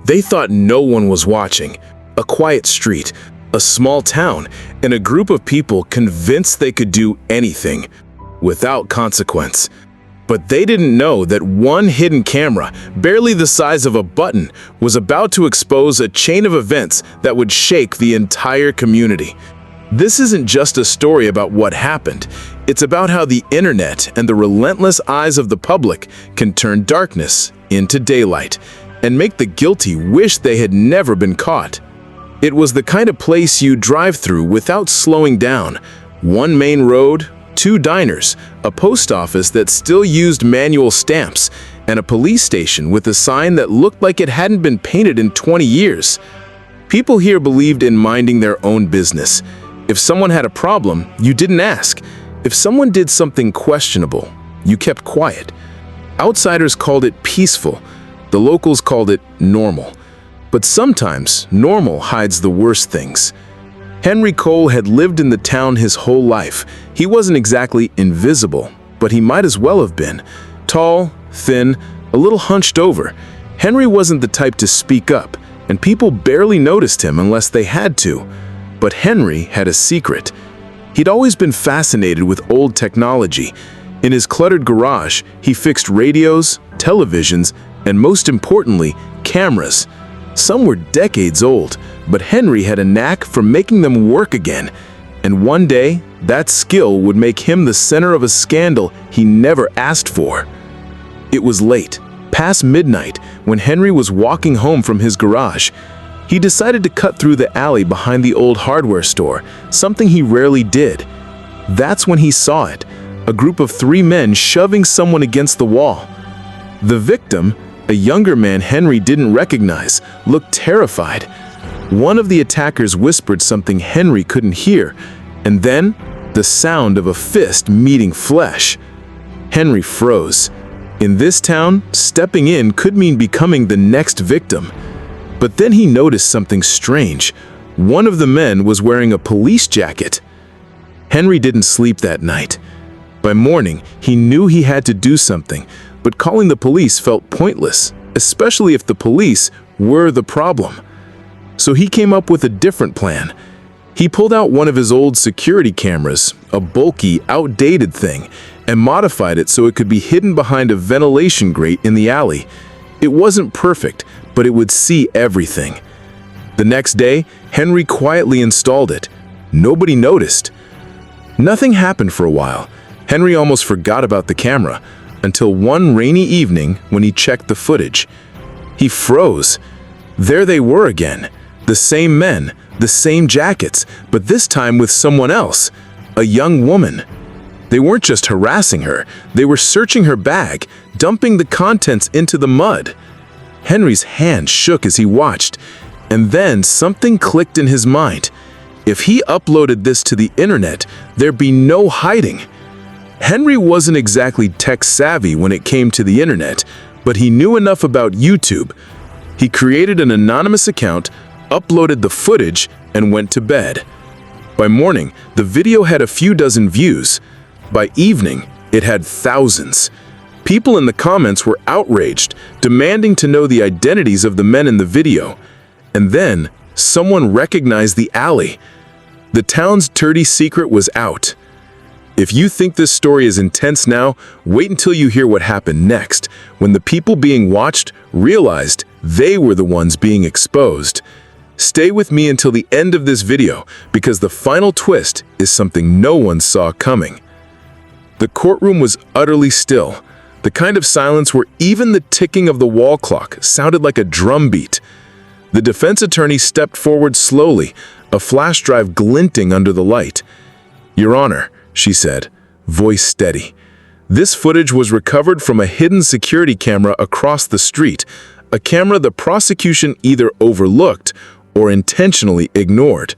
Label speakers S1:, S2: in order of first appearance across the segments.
S1: They thought no one was watching. A quiet street, a small town, and a group of people convinced they could do anything without consequence. But they didn't know that one hidden camera, barely the size of a button, was about to expose a chain of events that would shake the entire community. This isn't just a story about what happened. It's about how the internet and the relentless eyes of the public can turn darkness into daylight and make the guilty wish they had never been caught. It was the kind of place you drive through without slowing down. One main road, two diners, a post office that still used manual stamps, and a police station with a sign that looked like it hadn't been painted in 20 years. People here believed in minding their own business. If someone had a problem, you didn't ask. If someone did something questionable, you kept quiet. Outsiders called it peaceful. The locals called it normal. But sometimes, normal hides the worst things. Henry Cole had lived in the town his whole life. He wasn't exactly invisible, but he might as well have been. Tall, thin, a little hunched over. Henry wasn't the type to speak up, and people barely noticed him unless they had to. But Henry had a secret. He'd always been fascinated with old technology. In his cluttered garage, he fixed radios, televisions, and most importantly, cameras. Some were decades old, but Henry had a knack for making them work again. And one day, that skill would make him the center of a scandal he never asked for. It was late, past midnight, when Henry was walking home from his garage. He decided to cut through the alley behind the old hardware store, something he rarely did. That's when he saw it, a group of 3 men shoving someone against the wall. The victim, a younger man Henry didn't recognize, looked terrified. One of the attackers whispered something Henry couldn't hear, and then the sound of a fist meeting flesh. Henry froze. In this town, stepping in could mean becoming the next victim. But then he noticed something strange. One of the men was wearing a police jacket. Henry didn't sleep that night. By morning, he knew he had to do something, but calling the police felt pointless, especially if the police were the problem. So he came up with a different plan. He pulled out one of his old security cameras, a bulky, outdated thing, and modified it so it could be hidden behind a ventilation grate in the alley. It wasn't perfect, but it would see everything. The next day, Henry quietly installed it. Nobody noticed. Nothing happened for a while. Henry almost forgot about the camera, until one rainy evening when he checked the footage. He froze. There they were again. The same men, the same jackets, but this time with someone else, a young woman. They weren't just harassing her, they were searching her bag, dumping the contents into the mud. Henry's hand shook as he watched, and then something clicked in his mind. If he uploaded this to the internet, there'd be no hiding. Henry wasn't exactly tech-savvy when it came to the internet, but he knew enough about YouTube. He created an anonymous account, uploaded the footage, and went to bed. By morning, the video had a few dozen views. By evening, it had thousands. People in the comments were outraged, demanding to know the identities of the men in the video. And then, someone recognized the alley. The town's dirty secret was out. If you think this story is intense now, wait until you hear what happened next, when the people being watched realized they were the ones being exposed. Stay with me until the end of this video, because the final twist is something no one saw coming. The courtroom was utterly still, the kind of silence where even the ticking of the wall clock sounded like a drum beat. The defense attorney stepped forward slowly, a flash drive glinting under the light. "Your Honor," she said, voice steady. "This footage was recovered from a hidden security camera across the street, a camera the prosecution either overlooked or intentionally ignored."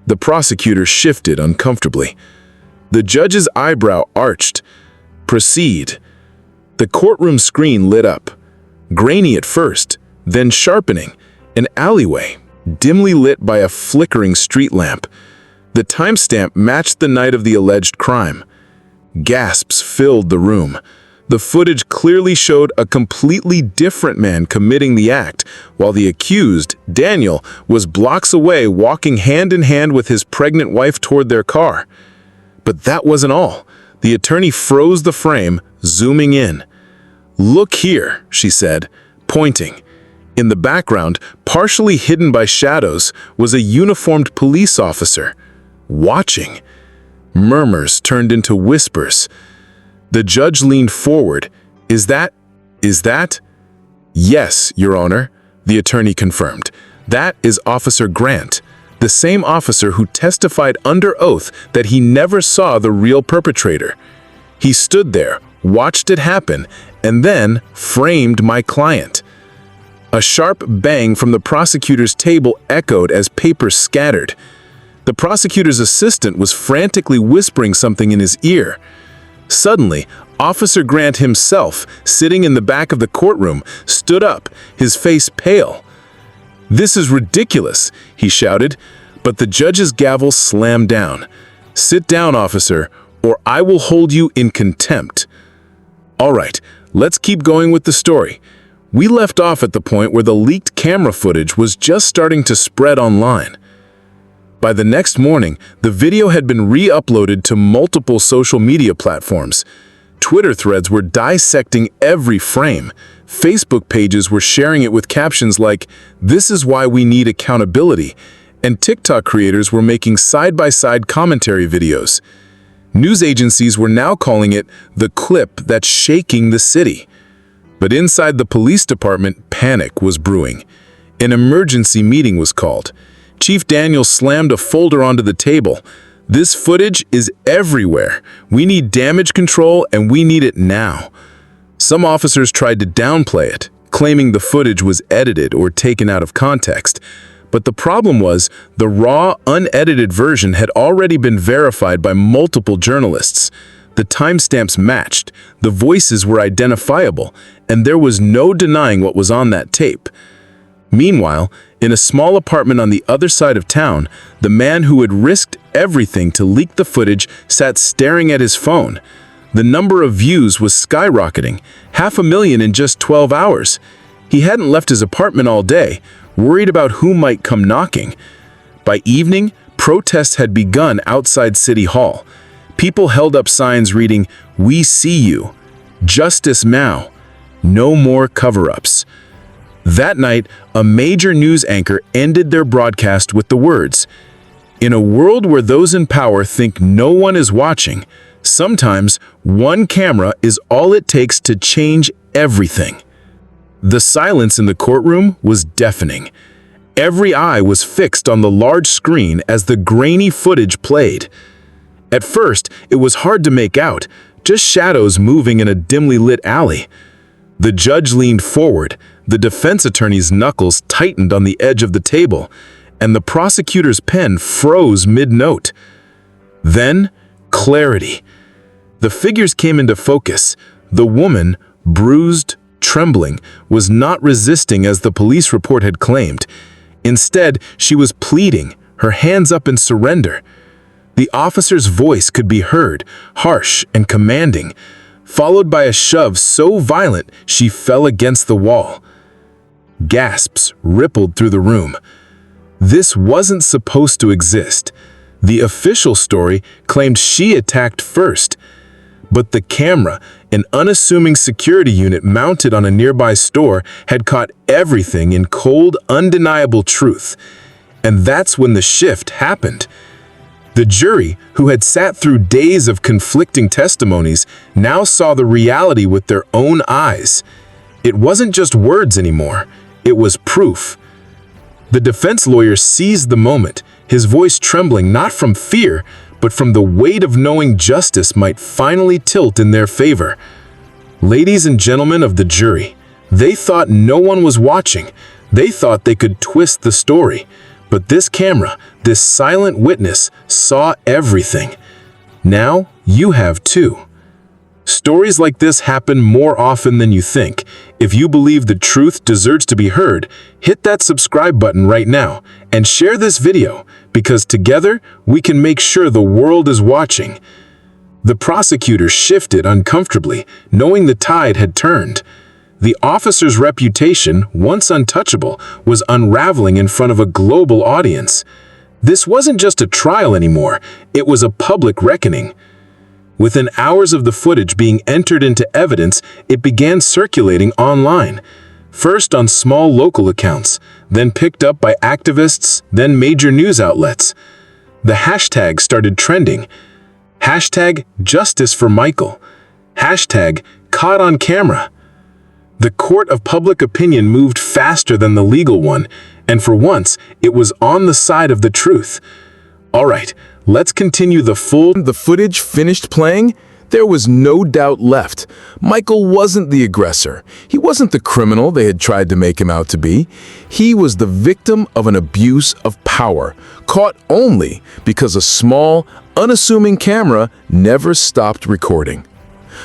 S1: The prosecutor shifted uncomfortably. The judge's eyebrow arched. "Proceed." The courtroom screen lit up. Grainy at first, then sharpening. An alleyway, dimly lit by a flickering street lamp. The timestamp matched the night of the alleged crime. Gasps filled the room. The footage clearly showed a completely different man committing the act, while the accused, Daniel, was blocks away walking hand in hand with his pregnant wife toward their car. But that wasn't all. The attorney froze the frame, zooming in. "Look here," she said, pointing. In the background, partially hidden by shadows, was a uniformed police officer, watching. Murmurs turned into whispers. The judge leaned forward. Is that? "Yes, Your Honor," the attorney confirmed. "That is Officer Grant, the same officer who testified under oath that he never saw the real perpetrator. He stood there, watched it happen, and then framed my client." A sharp bang from the prosecutor's table echoed as papers scattered. The prosecutor's assistant was frantically whispering something in his ear. Suddenly, Officer Grant himself, sitting in the back of the courtroom, stood up, his face pale. "This is ridiculous," he shouted, but the judge's gavel slammed down. "Sit down, officer, or I will hold you in contempt." All right, let's keep going with the story. We left off at the point where the leaked camera footage was just starting to spread online. By the next morning, the video had been re-uploaded to multiple social media platforms. Twitter threads were dissecting every frame. Facebook pages were sharing it with captions like, "This is why we need accountability," and TikTok creators were making side-by-side commentary videos. News agencies were now calling it the clip that's shaking the city. But inside the police department, panic was brewing. An emergency meeting was called. Chief Daniel slammed a folder onto the table. "This footage is everywhere. We need damage control, and we need it now." Some officers tried to downplay it, claiming the footage was edited or taken out of context. But the problem was, the raw, unedited version had already been verified by multiple journalists. The timestamps matched, the voices were identifiable, and there was no denying what was on that tape. Meanwhile, in a small apartment on the other side of town, the man who had risked everything to leak the footage sat staring at his phone. The number of views was skyrocketing, 500,000 in just 12 hours. He hadn't left his apartment all day, worried about who might come knocking. By evening, protests had begun outside City Hall. People held up signs reading, "We see you," "Justice Now," "No more cover-ups." That night, a major news anchor ended their broadcast with the words, "In a world where those in power think no one is watching, sometimes one camera is all it takes to change everything." The silence in the courtroom was deafening. Every eye was fixed on the large screen as the grainy footage played. At first, it was hard to make out, just shadows moving in a dimly lit alley. The judge leaned forward, the defense attorney's knuckles tightened on the edge of the table, and the prosecutor's pen froze mid-note. Then, clarity. The figures came into focus. The woman, bruised, trembling, was not resisting as the police report had claimed. Instead, she was pleading, her hands up in surrender. The officer's voice could be heard, harsh and commanding, followed by a shove so violent she fell against the wall. Gasps rippled through the room. This wasn't supposed to exist. The official story claimed she attacked first. But the camera, an unassuming security unit mounted on a nearby store, had caught everything in cold, undeniable truth. And that's when the shift happened. The jury, who had sat through days of conflicting testimonies, now saw the reality with their own eyes. It wasn't just words anymore. It was proof. The defense lawyer seized the moment, his voice trembling not from fear, but from the weight of knowing justice might finally tilt in their favor. Ladies and gentlemen of the jury, they thought no one was watching. They thought they could twist the story. But this camera, this silent witness, saw everything. Now you have too. Stories like this happen more often than you think. If you believe the truth deserves to be heard, hit that subscribe button right now and share this video, because together we can make sure the world is watching.
S2: The prosecutor shifted uncomfortably, knowing the tide had turned. The officer's reputation, once untouchable, was unraveling in front of a global audience. This wasn't just a trial anymore, it was a public reckoning. Within hours of the footage being entered into evidence, it began circulating online. First on small local accounts, then picked up by activists, then major news outlets. The hashtag started trending. Hashtag Justice for Michael. Hashtag Caught on Camera. The court of public opinion moved faster than the legal one, and for once, it was on the side of the truth. All right, let's continue the
S1: footage finished playing. There was no doubt left. Michael wasn't the aggressor. He wasn't the criminal they had tried to make him out to be. He was the victim of an abuse of power, caught only because a small, unassuming camera never stopped recording.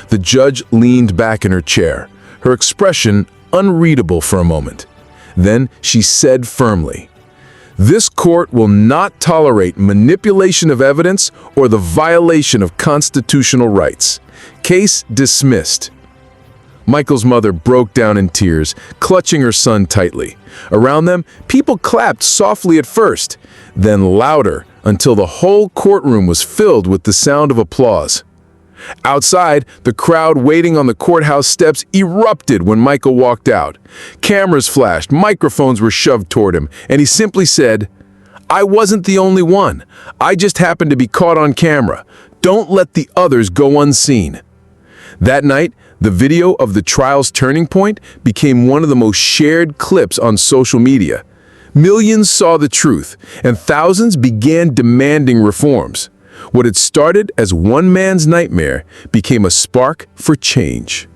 S1: The judge leaned back in her chair, her expression unreadable for a moment. Then she said firmly, "This court will not tolerate manipulation of evidence or the violation of constitutional rights. Case dismissed." Michael's mother broke down in tears, clutching her son tightly. Around them, people clapped softly at first, then louder until the whole courtroom was filled with the sound of applause. Outside, the crowd waiting on the courthouse steps erupted when Michael walked out. Cameras flashed, microphones were shoved toward him, and he simply said, "I wasn't the only one. I just happened to be caught on camera. Don't let the others go unseen." That night, the video of the trial's turning point became one of the most shared clips on social media. Millions saw the truth, and thousands began demanding reforms. What had started as one man's nightmare became a spark for change.